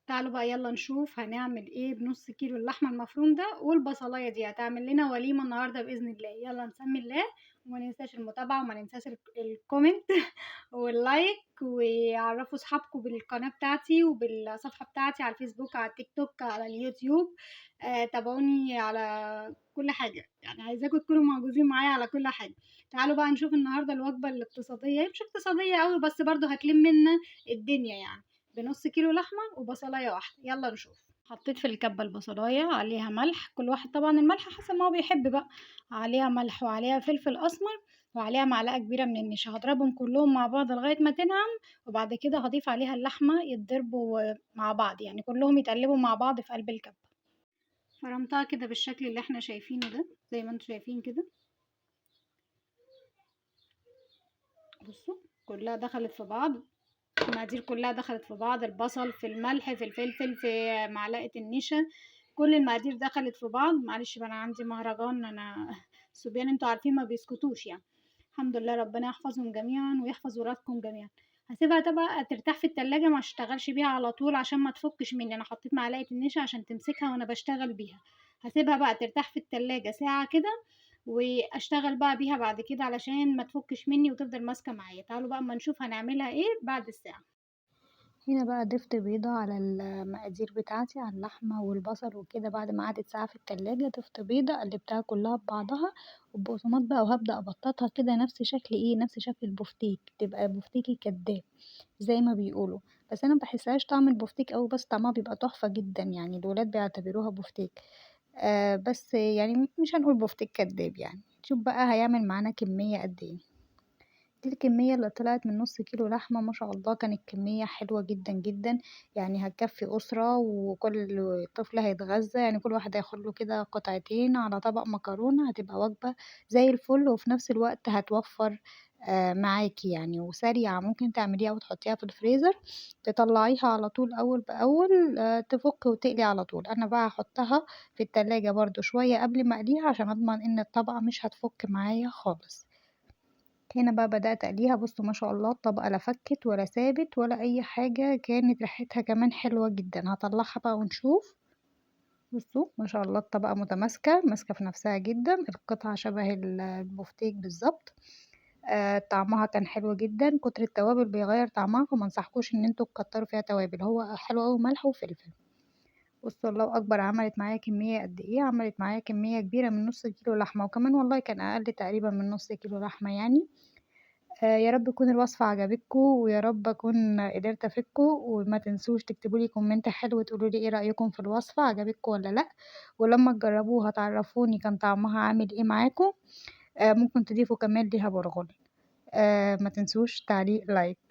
تعالوا بقى يلا نشوف هنعمل ايه بنص كيلو اللحمة المفروم ده، والبصلاية دي هتعمل لنا وليمة النهاردة بإذن الله. يلا نسمي الله، وما ننساش المتابعة، وما ننساش الكومنت واللايك، وعرفوا صحابكم بالقناة بتاعتي وبالصفحة بتاعتي على الفيسبوك، على التيك توك، على اليوتيوب. تابعوني على كل حاجة، يعني عايزاكم تكونوا موجودين معايا على كل حاجة. تعالوا بقى نشوف النهاردة الوجبة الاقتصادية، مش اقتصادية قوي بس برضو هتلم منا الدنيا يعني، بنص كيلو لحمة وبصلاية واحدة. يلا نشوف. حطيت في الكبة البصلاية، عليها ملح، كل واحد طبعا الملح حسب ما هو بيحب بقى. عليها ملح وعليها فلفل أسمر وعليها معلقة كبيرة من النشا. هضربهم كلهم مع بعض لغاية ما تنعم، وبعد كده هضيف عليها اللحمة يتضربوا مع بعض، يعني كلهم يتقلبوا مع بعض في قلب الكبة. فرمتها كده بالشكل اللي احنا شايفينه ده، زي ما انتوا شايفين كده. بصوا كلها دخلت في بعض، المقادير كلها دخلت في بعض، البصل في الملح في الفلفل في معلقة النشا، كل المقادير دخلت في بعض. معلش بقى انا عندي مهرجان، انا الصبيان انتوا عارفين ما بيسكتوش يعني. الحمد لله، ربنا يحفظهم جميعا ويحفظ ولادكم جميعا. هسيبها تبقى ترتاح في التلاجة، ما اشتغلش بيها على طول عشان ما تفكش مني. انا حطيت معلقة النشا عشان تمسكها وانا بشتغل بيها. هسيبها بقى ترتاح في التلاجة ساعة كده، واشتغل بقى بيها بعد كده علشان ما تفكش مني وتفضل ماسكة معايا. تعالوا بقى اما نشوف هنعملها ايه بعد الساعة. هنا بقى ضفت بيضة على المقادير بتاعتي، على اللحمة والبصل وكده. بعد ما قعدت ساعة في التلاجة ضفت بيضة، قلبتها كلها ببعضها والبقسماط بقى، وهبدأ أبططها كده نفس شكل ايه، نفس شكل البفتيك، تبقى بفتيكي كداب زي ما بيقولوا. بس انا مبحسهاش طعم البفتيك اوي، بس طعمها بيبقى تحفة جدا، يعني الولاد بيعتبروها بفتيك. بس يعني مش هنقول بفتيك كداب يعني. شوف بقى هيعمل معانا كمية قد ايه. دي الكمية اللي طلعت من نص كيلو لحمة، ما شاء الله كانت كمية حلوة جدا جدا. يعني هتكفي أسرة، وكل طفل هيتغذى، يعني كل واحد هياخد له كده قطعتين على طبق مكرونة، هتبقى وجبة زي الفل، وفي نفس الوقت هتوفر معاكي يعني، وسريعة. ممكن تعمليها وتحطيها في الفريزر، تطلعيها على طول أول بأول، تفك وتقلي على طول. أنا بقى هحطها في التلاجة برضو شوية قبل ما أقليها، عشان أضمن إن الطبقة مش هتفك معايا خالص. هنا بقى بدأت أقليها. بصوا ما شاء الله الطبقة لا فكت ولا سابت ولا أي حاجة، كانت ريحتها كمان حلوة جدا. هطلعها بقى ونشوف. بصوا ما شاء الله الطبقة متماسكة، ماسكة في نفسها جدا، القطعة شبه البفتيك بالظبط. طعمها كان حلو جدا. كتر التوابل بيغير طعمها، فما انصحكوش ان انتوا تكتروا فيها توابل، هو حلو اوي ملح وفلفل. بصوا الله اكبر، عملت معايا كمية قد ايه، عملت معايا كمية كبيرة من نص كيلو لحمة، وكمان والله كان اقل تقريبا من نص كيلو لحمة يعني. يا رب تكون الوصفة عجبتكم، ويا رب أكون قدرت أفيدكم. وما تنسوش تكتبوا لي كومنت حلو تقولوا لي ايه رأيكم في الوصفة، عجبتكم ولا لأ، ولما تجربوها تعرفوني كان طعمها عامل ايه معاكم. ممكن تضيفوا كمان ليها برغل. ما تنسوش تعليق لايك.